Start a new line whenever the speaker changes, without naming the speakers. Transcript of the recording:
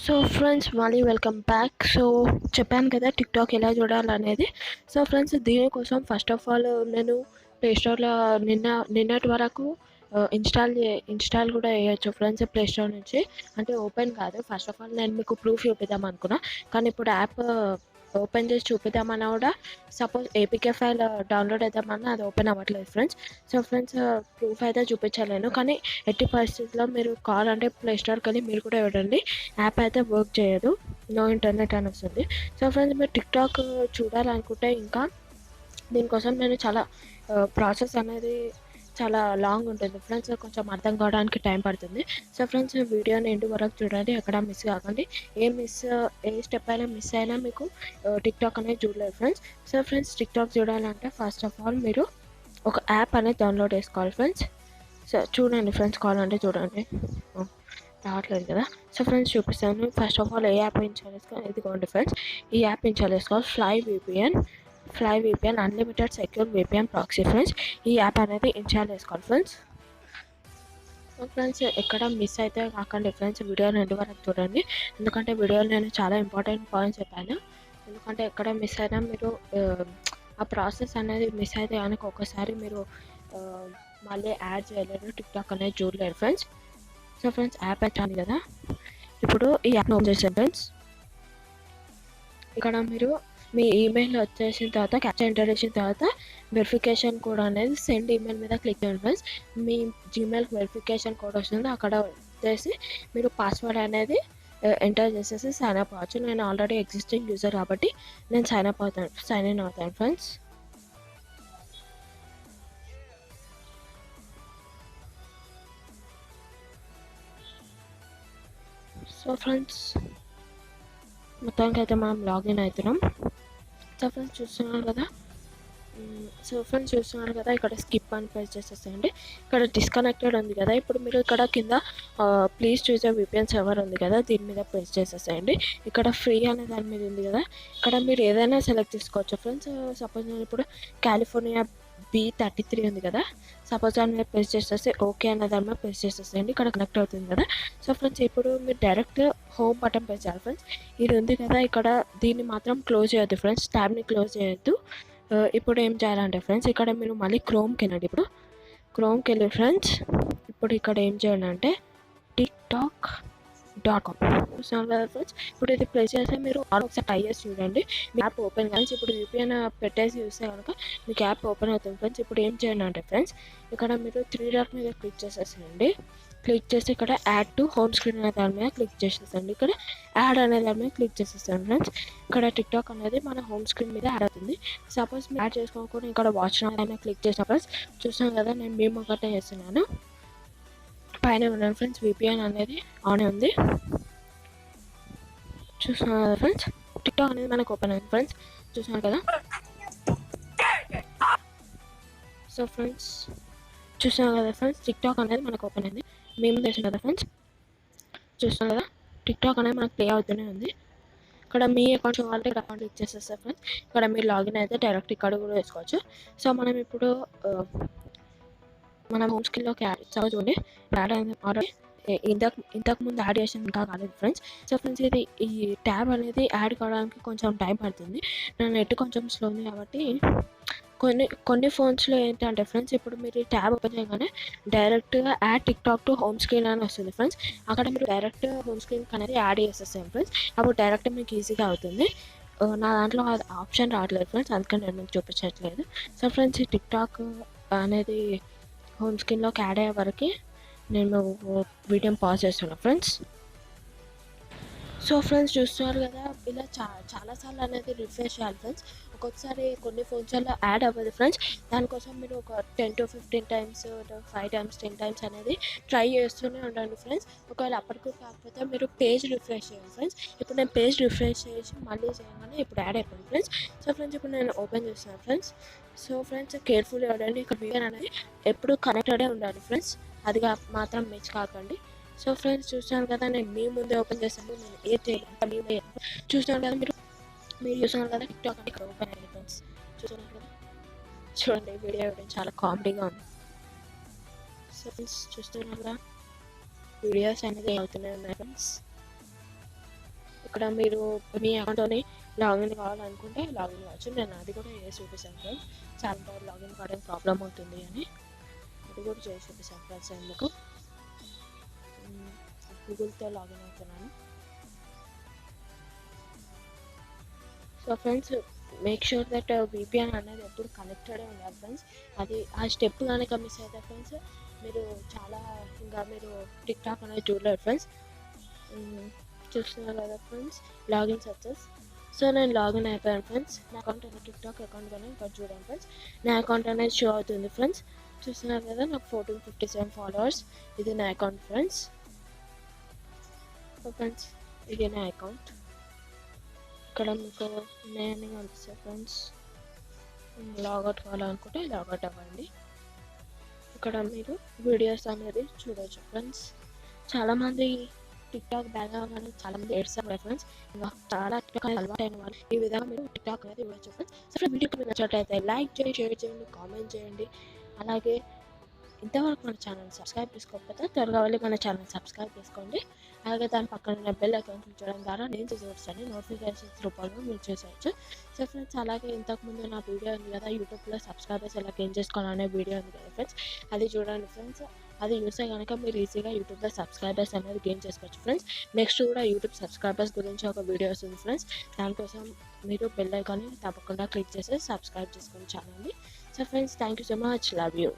So friends మళ్ళీ welcome back. So చెప్పాను కదా టిక్టాక్ ఎలా చూడాలనేది. సో ఫ్రెండ్స్ దీనికోసం ఫస్ట్ ఆఫ్ ఆల్ నేను ప్లేస్టోర్లో నిన్నటి వరకు ఇన్స్టాల్ కూడా చేయొచ్చు ఫ్రెండ్స్ ప్లేస్టోర్ నుంచి. అంటే ఓపెన్ కాదు. ఫస్ట్ ఆఫ్ ఆల్ నేను మీకు ప్రూఫ్ చూపిద్దాం అనుకున్నా, కానీ ఇప్పుడు యాప్ ఓపెన్ చేసి చూపిద్దామన్నా కూడా సపోజ్ ఏపీకే ఫైల్ డౌన్లోడ్ అవుతామన్నా అది ఓపెన్ అవ్వట్లేదు ఫ్రెండ్స్. సో ఫ్రెండ్స్ ప్రూఫ్ అయితే చూపించలేను, కానీ ఎట్టి పరిస్థితుల్లో మీరు కావాలంటే ప్లేస్టోర్కి వెళ్ళి మీరు కూడా చూడండి. యాప్ అయితే వర్క్ చేయదు, నో ఇంటర్నెట్ అని వస్తుంది. సో ఫ్రెండ్స్ మీరు టిక్టాక్ చూడాలనుకుంటే ఇంకా దీనికోసం నేను చాలా ప్రాసెస్ అనేది చాలా లాంగ్ ఉంటుంది ఫ్రెండ్స్, కొంచెం అర్థం కావడానికి టైం పడుతుంది. సో ఫ్రెండ్స్ వీడియోని ఎండ్ వరకు చూడండి, ఎక్కడ మిస్ కాకండి. ఏ స్టెప్ అయినా మిస్ అయినా మీకు టిక్టాక్ అనేది చూడలేదు ఫ్రెండ్స్. సో ఫ్రెండ్స్ టిక్టాక్ చూడాలంటే ఫస్ట్ ఆఫ్ ఆల్ మీరు ఒక యాప్ అనేది డౌన్లోడ్ చేసుకోవాలి ఫ్రెండ్స్. సో చూడండి ఫ్రెండ్స్, కావాలంటే చూడండి, రావట్లేదు కదా. సో ఫ్రెండ్స్ చూపిస్తాను. First of all A app install చేసుకోవాలి, ఇదిగోండి ఫ్రెండ్స్ ఈ యాప్ ఇన్స్టాల్ చేసుకోవాలి. Fly VPN unlimited secure VPN proxy friends. ఈ యాప్ అనేది ఇన్స్టాల్ చేసుకోవాలి ఫ్రెండ్స్. సో ఫ్రెండ్స్ ఎక్కడ మిస్ అయితే కాకండి ఫ్రెండ్స్, వీడియోని ఎండ్ వరకు చూడండి, ఎందుకంటే వీడియోలో నేను చాలా ఇంపార్టెంట్ పాయింట్స్ చెప్పాను. ఎందుకంటే ఎక్కడ మిస్ అయినా మీరు ఆ ప్రాసెస్ అనేది మిస్ అయితే కనుక ఒకసారి మీరు మళ్ళీ యాడ్ చేయలేరు, టిక్టాక్ అనేది చూడలేరు ఫ్రెండ్స్. సో ఫ్రెండ్స్ యాప్ వచ్చాను కదా, ఇప్పుడు ఈ యాప్ని ఓపెన్ చేసాను ఫ్రెండ్స్. ఇక్కడ మీరు మీ ఈమెయిల్ వచ్చేసిన తర్వాత క్యాప్చర్ ఎంటర్ చేసిన తర్వాత వెరిఫికేషన్ కోడ్ అనేది సెండ్ ఈమెయిల్ మీద క్లిక్ చేయండి ఫ్రెండ్స్. మీ జీమెయిల్కి వెరిఫికేషన్ కోడ్ వస్తుంది, అక్కడ వచ్చేసి మీరు పాస్వర్డ్ అనేది ఎంటర్ చేసేసి సైన్ అప్ అవ్వచ్చు. నేను ఆల్రెడీ ఎగ్జిస్టింగ్ యూజర్ కాబట్టి నేను సైన్ ఇన్ అవుతాను ఫ్రెండ్స్. సో ఫ్రెండ్స్ మొత్తానికి అయితే మనం లాగిన్ అవుతున్నాం. సో ఫ్రెండ్స్ చూస్తున్నారు కదా, ఇక్కడ స్కిప్ అని ప్రెస్ చేసేసేయండి. ఇక్కడ డిస్కనెక్టెడ్ ఉంది కదా, ఇప్పుడు మీరు ఇక్కడ కింద please choose A VPN server ఉంది కదా, దీని మీద ప్రెస్ చేసేసేయండి. ఇక్కడ ఫ్రీ అనే దాని మీద ఉంది కదా, ఇక్కడ మీరు ఏదైనా సెలెక్ట్ చేసుకోవచ్చు ఫ్రెండ్స్. సపోజ్ నేను ఇప్పుడు కాలిఫోర్నియా B33 ఉంది కదా, సపోజ్ దాని మీద ప్రెస్ చేసేసి ఓకే అనే దాని మీద ప్రెస్ చేసేసేయండి. ఇక్కడ కనెక్ట్ అవుతుంది కదా. సో ఫ్రెండ్స్ ఇప్పుడు మీరు డైరెక్ట్ హోమ్ బటన్ ప్రెస్ చేయాలి ఫ్రెండ్స్. ఇది ఉంది కదా, ఇక్కడ దీన్ని మాత్రం క్లోజ్ చేయొద్దు ఫ్రెండ్స్, ట్యాబ్ని క్లోజ్ చేయొద్దు. ఇప్పుడు ఏం చేయాలంటే ఫ్రెండ్స్, ఇక్కడ మీరు మళ్ళీ క్రోమ్కి వెళ్ళండి. ఇప్పుడు క్రోమ్కి వెళ్ళి ఫ్రెండ్స్ ఇప్పుడు ఇక్కడ ఏం చేయాలంటే tiktok.com చూసాను కదా ఫ్రెండ్స్. ఇప్పుడు ఇది ప్రెస్ చేస్తే మీరు ఒకసారి ట్రై చేసి చూడండి, మీ యాప్ ఓపెన్ కానీ ఇప్పుడు యూపీఐ పెట్టేసి చూస్తే కనుక మీకు యాప్ ఓపెన్ అవుతుంది ఫ్రెండ్స్. ఇప్పుడు ఏం చేయండి అంటే ఫ్రెండ్స్, ఇక్కడ మీరు 3 డాట్ మీద క్లిక్ చేసేసేయండి. క్లిక్ చేసి ఇక్కడ యాడ్ టు హోమ్ స్క్రీన్ అనే దాని మీద క్లిక్ చేసేసండి. ఇక్కడ యాడ్ అనే దాని మీద క్లిక్ చేసేసాను ఫ్రెండ్స్. ఇక్కడ టిక్టాక్ అనేది మన హోమ్ స్క్రీన్ మీద యాడ్ అవుతుంది. సపోజ్ మీరు యాడ్ చేసుకోకుండా ఇక్కడ వాచ్ మీద క్లిక్ చేసిన ఫ్రెండ్స్ చూసాను కదా, నేను మేము ఒకటే చేస్తున్నాను. పైన ఉన్నాను ఫ్రెండ్స్, విపిఎన్ అనేది ఆన్ ఉంది చూసాను కదా ఫ్రెండ్స్. టిక్టాక్ అనేది మనకు ఓపెన్ అయింది ఫ్రెండ్స్, చూసాను కదా. సో ఫ్రెండ్స్ చూసాను కదా ఫ్రెండ్స్, టిక్టాక్ అనేది మనకు ఓపెన్ అయింది. మేము చేసాం కదా ఫ్రెండ్స్, చూస్తాం కదా టిక్టాక్ అనేది మనకు ప్లే అవుతూనే ఉంది. ఇక్కడ మీ అకౌంట్ కావాలంటే ఇక్కడ అకౌంట్ క్లిక్ చేసేస్తారు ఫ్రెండ్స్. ఇక్కడ మీరు లాగిన్ అయితే డైరెక్ట్ ఇక్కడ కూడా వేసుకోవచ్చు. సో మనం ఇప్పుడు మన హోమ్ స్క్రీన్లోకి యాడ్ చూడండి, యాడ్ అయింది ఆల్రెడీ. ఇంతకు ముందు యాడ్ చేసిన ఇంకా కాలేదు ఫ్రెండ్స్. సో ఫ్రెండ్స్ ఇది ఈ ట్యాబ్ అనేది యాడ్ కావడానికి కొంచెం టైం పడుతుంది, నా నెట్ కొంచెం స్లో ఉంది కాబట్టి. కొన్ని ఫోన్స్లో ఏంటంటే ఫ్రెండ్స్, ఇప్పుడు మీరు ఈ ట్యాబ్ ఓపెన్ చేయగానే డైరెక్ట్గా add TikTok to home screen అని వస్తుంది ఫ్రెండ్స్. అక్కడ మీరు డైరెక్ట్ హోమ్ స్క్రీన్ అనేది యాడ్ చేసేస్తాం ఫ్రెండ్స్, అప్పుడు డైరెక్ట్ మీకు ఈజీగా అవుతుంది. నా దాంట్లో ఆప్షన్ రావట్లేదు ఫ్రెండ్స్, అందుకని నేను మీకు చూపించట్లేదు. సో ఫ్రెండ్స్ ఈ టిక్టాక్ అనేది హోమ్ స్క్రీన్లోకి యాడ్ అయ్యే వరకు నేను వీడియోని పాజ్ చేస్తున్నాను ఫ్రెండ్స్. సో ఫ్రెండ్స్ చూస్తున్నారు కదా, ఇలా చాలాసార్లు అనేది రిఫ్రెష్ చేయాలి ఫ్రెండ్స్. ఒక్కొక్కసారి కొన్ని ఫోన్స్లో యాడ్ అవ్వదు ఫ్రెండ్స్, దానికోసం మీరు ఒక 10 to 15 టైమ్స్ 5 times 10 times అనేది ట్రై చేస్తూనే ఉండండి ఫ్రెండ్స్. ఒకవేళ అప్పటికి కాకపోతే మీరు పేజ్ రిఫ్రెష్ చేయండి ఫ్రెండ్స్. ఇప్పుడు నేను పేజ్ రిఫ్రెష్ చేసి మళ్ళీ చేయగానే ఇప్పుడు యాడ్ అయిపోయింది ఫ్రెండ్స్. సో ఫ్రెండ్స్ ఇప్పుడు నేను ఓపెన్ చేస్తాను ఫ్రెండ్స్. సో ఫ్రెండ్స్ కేర్ఫుల్ అవ్వండి, ఇక్కడ వీడియో అనేది ఎప్పుడు కనెక్టెడే ఉండాలి ఫ్రెండ్స్, అది మాత్రం మిస్ కాకండి. సో ఫ్రెండ్స్ చూసాను కదా, నేను మీ ముందే ఓపెన్ చేస్తాను, నేను ఏం చేయాలి చూసాను కదా, మీరు చూస్తున్నారు కదా టిక్టాక్ అంటే ఇక్కడ ఓపెన్ అయ్యింది ఫ్రెండ్స్. చూస్తున్నారు కదా, చూడండి వీడియో చాలా కామెడీగా ఉంది. సో ఫ్రెండ్స్ చూస్తున్నారు కదా, వీడియోస్ అనేది అవుతూనే ఉన్నాయి ఫ్రెండ్స్. ఇక్కడ మీరు మీ అకౌంట్తోని లాగిన్ కావాలనుకుంటే లాగిన్ కావచ్చు. నేను అది కూడా చేసి చూపిస్తాను ఫ్రెండ్స్. చాలా లాగిన్ కావడానికి ప్రాబ్లం అవుతుంది అని అది కూడా చేసి చూపిస్తాను ఫ్రెండ్స్. ఎందుకు గూగుల్తో లాగిన్ అవుతున్నాను. So friends, make sure that VPN అనేది ఎప్పుడు కనెక్టెడే ఉండాలి ఫ్రెండ్స్. అది ఆ స్టెప్ కనుక మిస్ అయితే ఫ్రెండ్స్ మీరు చాలా ఇంకా మీరు టిక్ టాక్ అనేది చూడలేరు ఫ్రెండ్స్. చూస్తున్నారు కదా ఫ్రెండ్స్, లాగిన్ సక్సెస్. సో నేను లాగిన్ అయిపోయాను ఫ్రెండ్స్. నా అకౌంట్ అనేది టిక్ టాక్ అకౌంట్ కానీ ఇక్కడ చూడండి ఫ్రెండ్స్. నా అకౌంట్ అనేది షో అవుతుంది ఫ్రెండ్స్. చూస్తున్నారు కదా, నాకు 1457 ఫాలోవర్స్. ఇది నా అకౌంట్ ఫ్రెండ్స్. ఫ్రెండ్స్ ఇది నా అకౌంట్. ఇక్కడ మీకు నేను కనిపిస్తాను ఫ్రెండ్స్. లాగౌట్ కావాలనుకుంటే లాగౌట్ అవ్వండి. ఇక్కడ మీరు వీడియోస్ అనేది చూడవచ్చు ఫ్రెండ్స్. చాలామంది టిక్ టాక్ బ్యాన్ అవ్వగానే చాలామంది ఏడ్స్తారు ఫ్రెండ్స్. ఇంకా చాలా టిక్ టాక్ అలవాటు అయిన వాళ్ళు ఈ విధంగా మీరు టిక్ టాక్ అనేది చూడవచ్చు ఫ్రెండ్స్. సో వీడియో నచ్చినట్లయితే లైక్ చేయండి, షేర్ చేయండి, కామెంట్ చేయండి. అలాగే ఇంతవరకు మన ఛానల్ సబ్స్క్రైబ్ చేసుకోకపోతే త్వరగా వెళ్ళి మన ఛానల్ సబ్స్క్రైబ్ చేసుకోండి. అలాగే దాని పక్కన ఉన్న బెల్ ఐకాన్ క్లిక్ చేయడం ద్వారా నేను చేసేవచ్చాను నోటిఫికేషన్స్ రూపంలో మీరు చేసేయచ్చు. సో ఫ్రెండ్స్, అలాగే ఇంతకుముందు నా వీడియో ఉంది కదా, యూట్యూబ్లో సబ్స్క్రైబర్స్ ఎలా గెయిన్ చేసుకోవాలనే వీడియో ఉంది కదా ఫ్రెండ్స్, అది చూడండి ఫ్రెండ్స్. అది చూస్తే కనుక మీరు ఈజీగా యూట్యూబ్లో సబ్స్క్రైబర్స్ అనేది గెయిన్ చేసుకోవచ్చు ఫ్రెండ్స్. నెక్స్ట్ కూడా యూట్యూబ్ సబ్స్క్రైబర్స్ గురించి ఒక వీడియో వస్తుంది ఫ్రెండ్స్. దానికోసం మీరు బెల్ ఐకాన్ని తప్పకుండా క్లిక్ చేసి సబ్స్క్రైబ్ చేసుకోండి ఛానల్ని. So friends, thank you so much, love you.